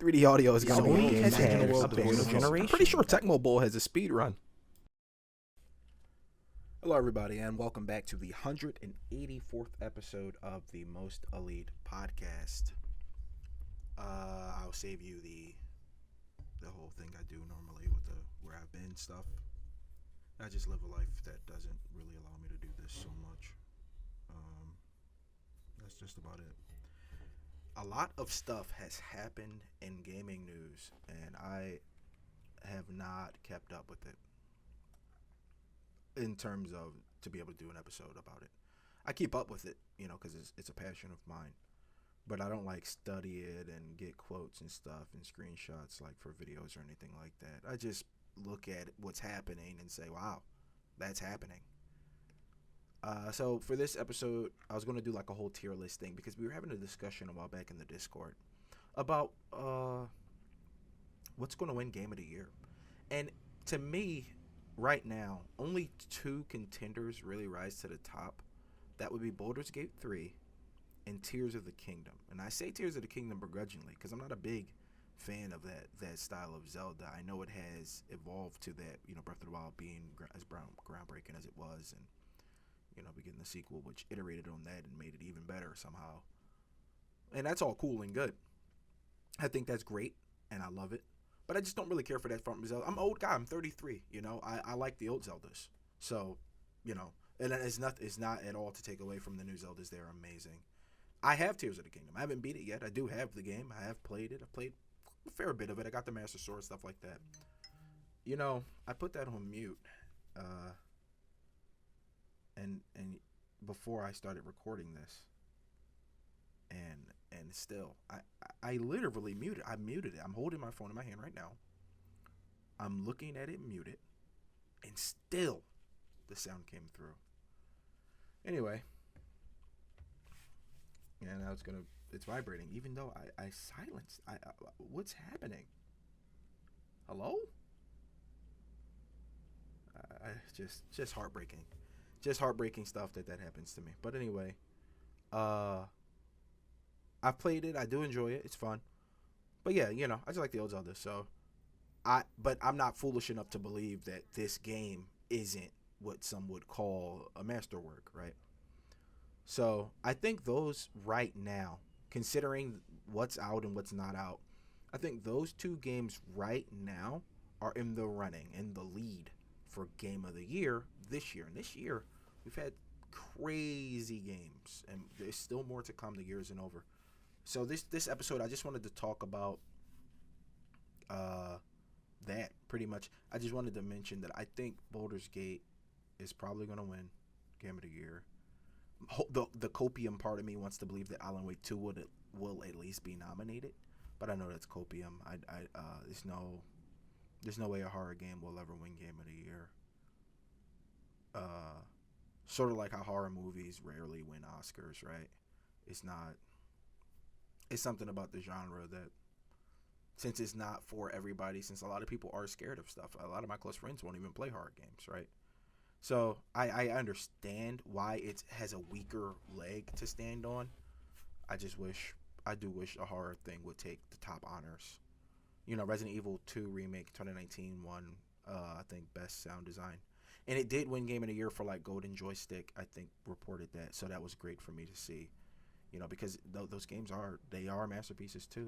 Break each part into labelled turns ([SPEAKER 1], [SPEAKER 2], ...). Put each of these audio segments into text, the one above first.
[SPEAKER 1] 3D audio is going to be a game changer in the world of
[SPEAKER 2] Sony
[SPEAKER 1] video
[SPEAKER 2] has
[SPEAKER 1] games. I'm pretty sure Tecmo Bowl has a speed run.
[SPEAKER 2] Hello, everybody, and welcome back to the 184th episode of the Most Elite Podcast. I'll save you the whole thing I do normally with the where I've been stuff. I just live a life that doesn't really allow me to do this so much. That's just about it. A lot of stuff has happened in gaming news, and I have not kept up with it in terms of to be able to do an episode about it. I keep up with it, because it's a passion of mine, but I don't study it and get quotes and stuff and screenshots for videos or anything like that. I just look at what's happening and say, wow, that's happening. So for this episode, I was going to do a whole tier list thing because we were having a discussion a while back in the Discord about what's going to win Game of the Year. And to me, right now, only two contenders really rise to the top. That would be Baldur's Gate 3 and Tears of the Kingdom. And I say Tears of the Kingdom begrudgingly because I'm not a big fan of that style of Zelda. I know it has evolved to that, Breath of the Wild being as groundbreaking as it was, and we getting the sequel which iterated on that and made it even better somehow. And that's all cool and good. I think that's great and I love it. But I just don't really care for that from Zelda. I'm an old guy. I'm 33. I like the old Zeldas. So, and it's not at all to take away from the new Zeldas. They're amazing. I have Tears of the Kingdom. I haven't beat it yet. I do have the game. I have played it. I played a fair bit of it. I got the Master Sword, stuff like that. I put that on mute. And before I started recording this, and still, I literally muted. I muted it. I'm holding my phone in my hand right now. I'm looking at it muted, and still, the sound came through. Anyway, yeah, now it's vibrating, even though I silenced. What's happening? Hello? Just heartbreaking. Just heartbreaking stuff that happens to me. But anyway, I've played it. I do enjoy it. It's fun. But yeah, I just like the old Zelda. So, but I'm not foolish enough to believe that this game isn't what some would call a masterwork, right? So I think those right now, considering what's out and what's not out, I think those two games right now are in the running, in the lead for Game of the Year this year. And this year, we've had crazy games, and there's still more to come. The year isn't over. So this episode, I just wanted to talk about that pretty much. I just wanted to mention that I think Baldur's Gate is probably going to win Game of the Year. The copium part of me wants to believe that Alan Wake 2 will at least be nominated, but I know that's copium. There's no way a horror game will ever win Game of the Year. Sort of like how horror movies rarely win Oscars, right? It's something about the genre that, since it's not for everybody, since a lot of people are scared of stuff, a lot of my close friends won't even play horror games, right? So I understand why it has a weaker leg to stand on. I do wish a horror thing would take the top honors. Resident Evil 2 Remake 2019 won, I think, Best Sound Design. And it did win Game of the Year for Golden Joystick, I think, reported that. So that was great for me to see. Because those games are masterpieces too,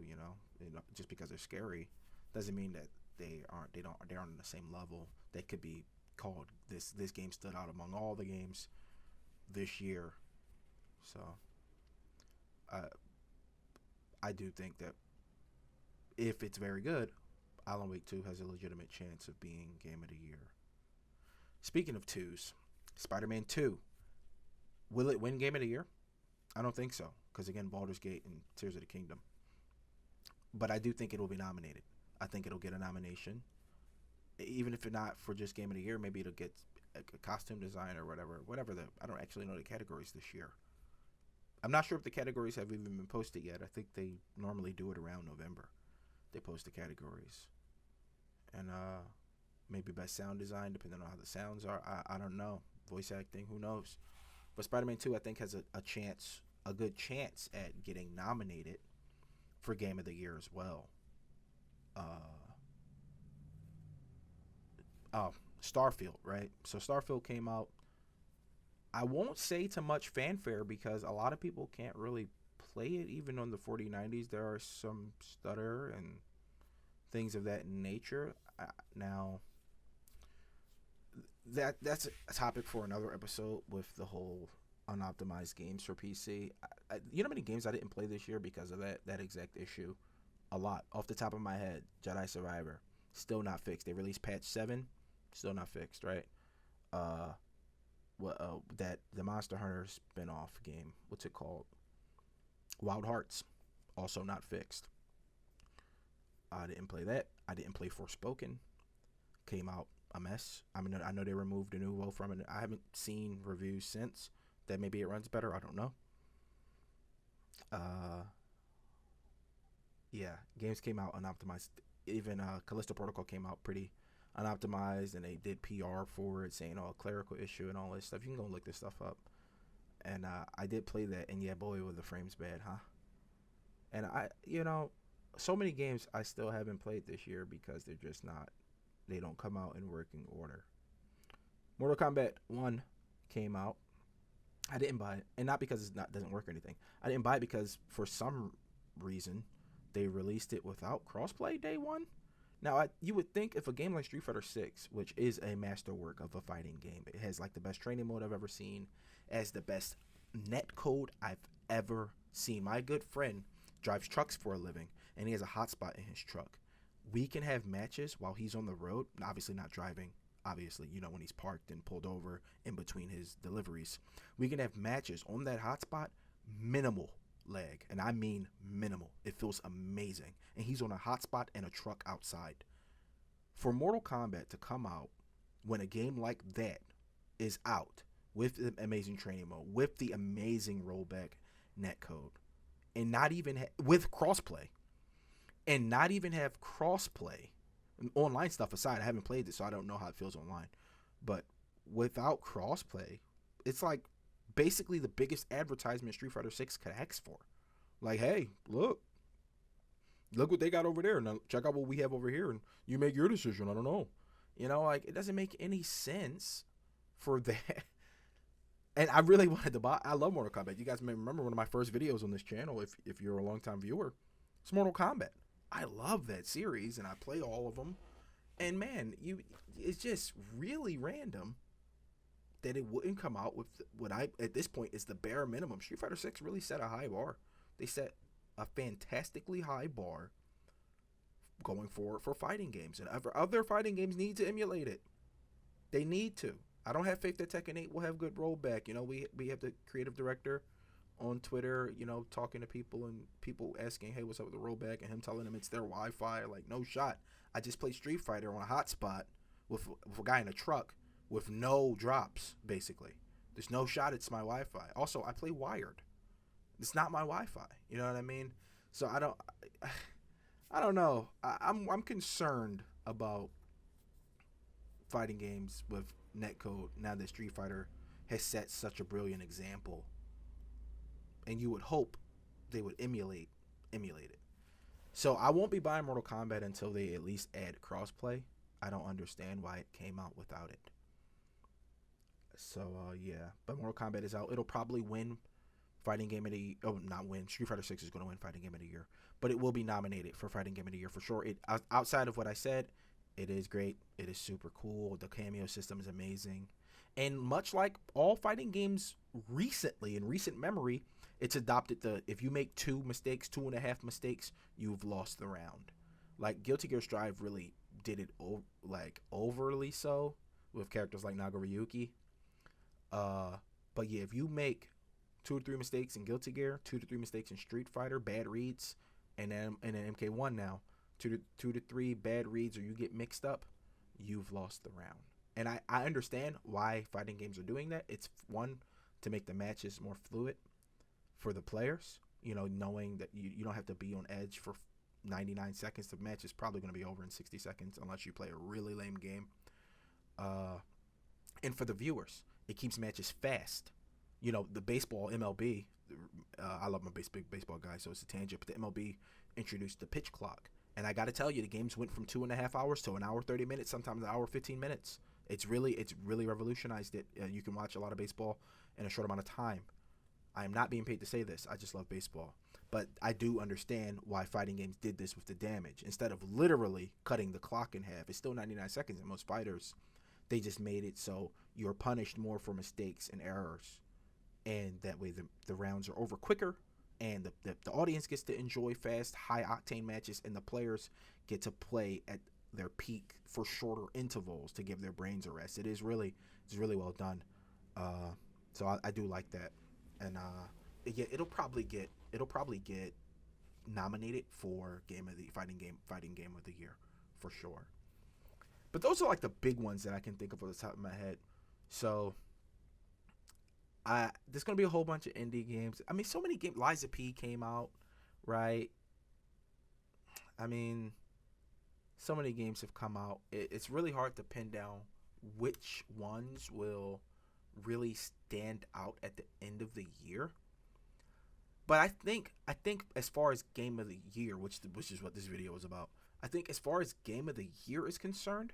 [SPEAKER 2] just because they're scary doesn't mean that they aren't on the same level. They could be called this game stood out among all the games this year. So I do think that if it's very good, Alan Wake 2 has a legitimate chance of being Game of the Year. Speaking of twos, Spider-Man 2, will it win Game of the Year? I don't think so, because again, Baldur's Gate and Tears of the Kingdom. But I do think it will be nominated. I think it'll get a nomination. Even if it's not for just Game of the Year, maybe it'll get a costume design or whatever. I don't actually know the categories this year. I'm not sure if the categories have even been posted yet. I think they normally do it around November. They post the categories. And maybe best sound design, depending on how the sounds are. I don't know. Voice acting, who knows? But Spider-Man 2, I think, has a good chance at getting nominated for Game of the Year as well. Starfield, right? So Starfield came out. I won't say to much fanfare because a lot of people can't really play it even on the 4090s. There are some stutter and things of that nature. Now, that's a topic for another episode with the whole unoptimized games for PC. You know how many games I didn't play this year because of that exact issue? A lot. Off the top of my head, Jedi Survivor, still not fixed. They released patch 7, still not fixed, right? That the Monster Hunter spin-off game, what's it called? Wild Hearts, also not fixed. I didn't play that. I didn't play Forspoken. Came out a mess. I mean, I know they removed a new WoW from it. I haven't seen reviews since. That maybe it runs better. I don't know. Yeah, games came out unoptimized. Even Callisto Protocol came out pretty unoptimized, and they did PR for it, saying, "Oh, a clerical issue and all this stuff." You can go look this stuff up. And I did play that, and yeah, boy, were the frames bad, huh? And so many games I still haven't played this year because they're just not. They don't come out in working order. Mortal Kombat 1 came out. I didn't buy it, and not because it doesn't work or anything. I didn't buy it because for some reason they released it without crossplay day one. Now, you would think if a game like Street Fighter 6, which is a masterwork of a fighting game, it has like the best training mode I've ever seen, as the best net code I've ever seen. My good friend drives trucks for a living, and he has a hotspot in his truck. We can have matches while he's on the road, obviously not driving. Obviously, when he's parked and pulled over in between his deliveries. We can have matches on that hotspot, minimal lag, and I mean minimal. It feels amazing. And he's on a hotspot and a truck outside. For Mortal Kombat to come out when a game like that is out with the amazing training mode, with the amazing rollback netcode, and not even with crossplay, and not even have crossplay, online stuff aside, I haven't played this, so I don't know how it feels online. But without crossplay, it's like basically the biggest advertisement Street Fighter 6 could ask for. Like, hey, look what they got over there. Now check out what we have over here, and you make your decision. I don't know. Like, it doesn't make any sense for that. And I really wanted to buy. I love Mortal Kombat. You guys may remember one of my first videos on this channel, if you're a longtime viewer. It's Mortal Kombat. I love that series, and I play all of them. And man, it's just really random that it wouldn't come out with what at this point is the bare minimum. Street Fighter 6 really set a high bar. They set a fantastically high bar going forward for fighting games, and other fighting games need to emulate it. They need to. I don't have faith that Tekken 8 will have good rollback. We have the creative director on Twitter, talking to people, and people asking, hey, what's up with the rollback, and him telling them it's their Wi-Fi. Like, no shot. I just played Street Fighter on a hotspot with a guy in a truck with no drops, basically. There's no shot it's my Wi-Fi. Also, I play wired. It's not my Wi-Fi. You know what I mean? So I don't know. I'm concerned about fighting games with netcode now that Street Fighter has set such a brilliant example. And you would hope they would emulate it. So I won't be buying Mortal Kombat until they at least add crossplay. I don't understand why it came out without it. So yeah, but Mortal Kombat is out. It'll probably win Fighting Game of the Year. Oh, not win. Street Fighter 6 is going to win Fighting Game of the Year, but it will be nominated for Fighting Game of the Year for sure. It outside of what I said, it is great. It is super cool. The cameo system is amazing, and much like all fighting games recently, in recent memory, it's adopted if you make 2.5 mistakes, you've lost the round. Like Guilty Gear Strive really did it overly so with characters like Nagaryuki. But yeah, if you make 2 to 3 mistakes in Guilty Gear, 2 to 3 mistakes in Street Fighter, bad reads, and then in MK1 now, 2 to 3 bad reads, or you get mixed up, you've lost the round. And I understand why fighting games are doing that. It's one, to make the matches more fluid for the players, knowing that you don't have to be on edge for 99 seconds. The match is probably going to be over in 60 seconds unless you play a really lame game. And for the viewers, it keeps matches fast. The baseball, MLB, I love my big baseball guy, so it's a tangent, but the MLB introduced the pitch clock. And I got to tell you, the games went from 2.5 hours to an hour 30 minutes, sometimes an hour 15 minutes. It's really revolutionized it. You can watch a lot of baseball in a short amount of time. I am not being paid to say this. I just love baseball. But I do understand why fighting games did this with the damage. Instead of literally cutting the clock in half, it's still 99 seconds in most fighters. They just made it so you're punished more for mistakes and errors. And that way the rounds are over quicker, and the audience gets to enjoy fast, high-octane matches, and the players get to play at their peak for shorter intervals to give their brains a rest. It's really well done. So I do like that. And it'll probably get nominated for fighting game of the year for sure. But those are like the big ones that I can think of off the top of my head. So there's gonna be a whole bunch of indie games. I mean, so many games. Liza P came out, right? I mean, so many games have come out. It's really hard to pin down which ones will really stand out at the end of the year. But I think as far as game of the year, which is what this video is about, I think as far as game of the year is concerned,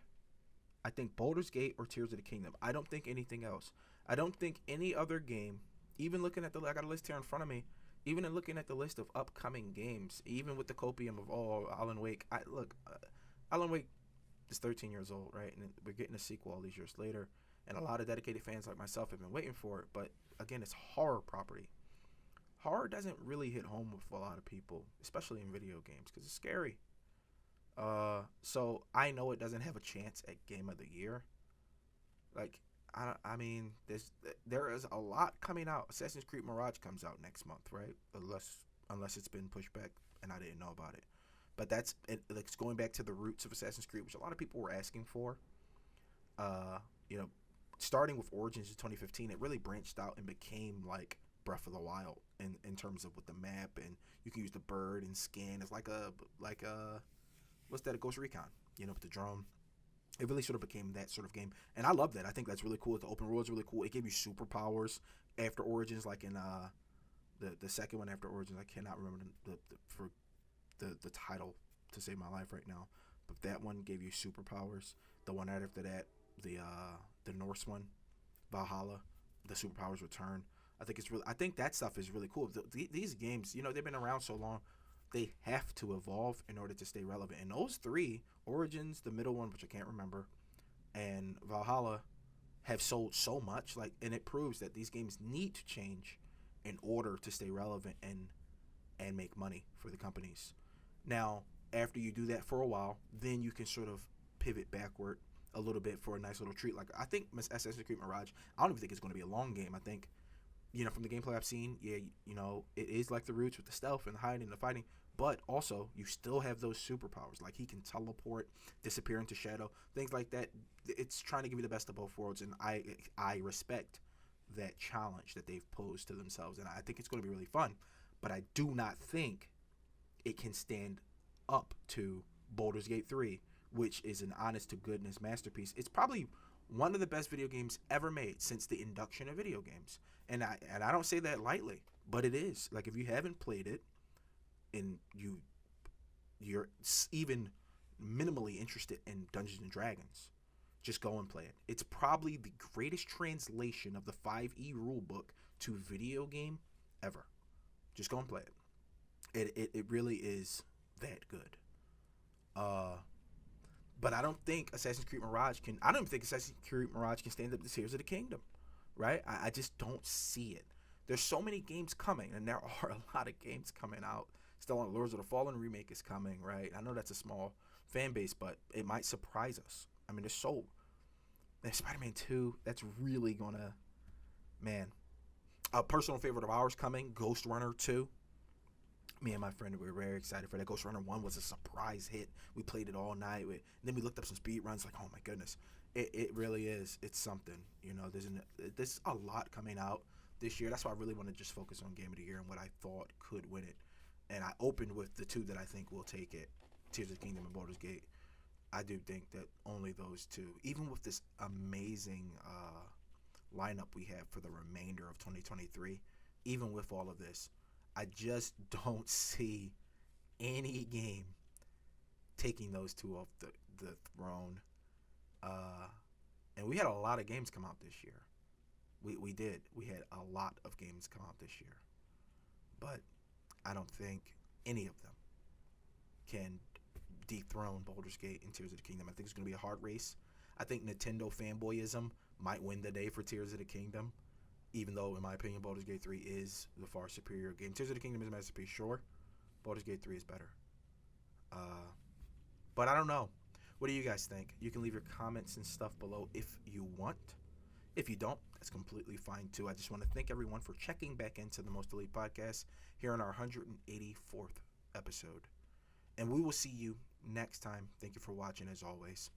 [SPEAKER 2] I think Baldur's Gate or Tears of the Kingdom. I don't think anything else. I don't think any other game, even looking at I got a list here in front of me, even in looking at the list of upcoming games, even with the copium of Alan Wake, Alan Wake is 13 years old, right? And we're getting a sequel all these years later. And a lot of dedicated fans like myself have been waiting for it. But again, it's horror property. Horror doesn't really hit home with a lot of people, especially in video games, because it's scary. So I know it doesn't have a chance at Game of the Year. Like, I mean, there is a lot coming out. Assassin's Creed Mirage comes out next month, right? Unless it's been pushed back and I didn't know about it. But it's going back to the roots of Assassin's Creed, which a lot of people were asking for. Starting with Origins in 2015, it really branched out and became like Breath of the Wild in terms of with the map, and you can use the bird and scan. It's like a what's that? A Ghost Recon, with the drone. It really sort of became that sort of game, and I love that. I think that's really cool. The open world is really cool. It gave you superpowers after Origins, like in the second one after Origins. I cannot remember the title to save my life right now, but that one gave you superpowers. The one right after that, the Norse one, Valhalla, the superpowers return. I think that stuff is really cool. These games, they've been around so long, they have to evolve in order to stay relevant. And those three, Origins, the middle one, which I can't remember, and Valhalla, have sold so much. And it proves that these games need to change in order to stay relevant and make money for the companies. Now, after you do that for a while, then you can sort of pivot backward a little bit for a nice little treat. Like, I think Assassin's Creed Mirage, I don't even think it's going to be a long game. I think, from the gameplay I've seen, it is like the roots with the stealth and the hiding and the fighting, but also you still have those superpowers. Like, he can teleport, disappear into shadow, things like that. It's trying to give you the best of both worlds, and I respect that challenge that they've posed to themselves, and I think it's going to be really fun. But I do not think it can stand up to Baldur's Gate 3, which is an honest-to-goodness masterpiece. It's probably one of the best video games ever made since the induction of video games. And I don't say that lightly, but it is. Like, if you haven't played it and you're even minimally interested in Dungeons & Dragons, just go and play it. It's probably the greatest translation of the 5e rulebook to video game ever. Just go and play it. It really is that good. But I don't think Assassin's Creed Mirage can stand up to Tears of the Kingdom, right? I just don't see it. There's so many games coming, and there are a lot of games coming out. Still on Lords of the Fallen remake is coming, right? I know that's a small fan base, but it might surprise us. I mean, there's Spider-Man 2, that's really gonna, man. A personal favorite of ours coming, Ghost Runner 2. Me and my friend were very excited for that. Ghost Runner 1 was a surprise hit. We played it all night. Then we looked up some speed runs, like, oh my goodness. It really is. It's something. There's a lot coming out this year. That's why I really want to just focus on Game of the Year and what I thought could win it. And I opened with the two that I think will take it, Tears of the Kingdom and Baldur's Gate. I do think that only those two, even with this amazing lineup we have for the remainder of 2023, even with all of this, I just don't see any game taking those two off the throne. And we had a lot of games come out this year. We did. We had a lot of games come out this year. But I don't think any of them can dethrone Baldur's Gate and Tears of the Kingdom. I think it's going to be a hard race. I think Nintendo fanboyism might win the day for Tears of the Kingdom, even though, in my opinion, Baldur's Gate 3 is the far superior game. Tears of the Kingdom is a masterpiece, sure. Baldur's Gate 3 is better. But I don't know. What do you guys think? You can leave your comments and stuff below if you want. If you don't, that's completely fine too. I just want to thank everyone for checking back into the Most Elite Podcast here on our 184th episode. And we will see you next time. Thank you for watching as always.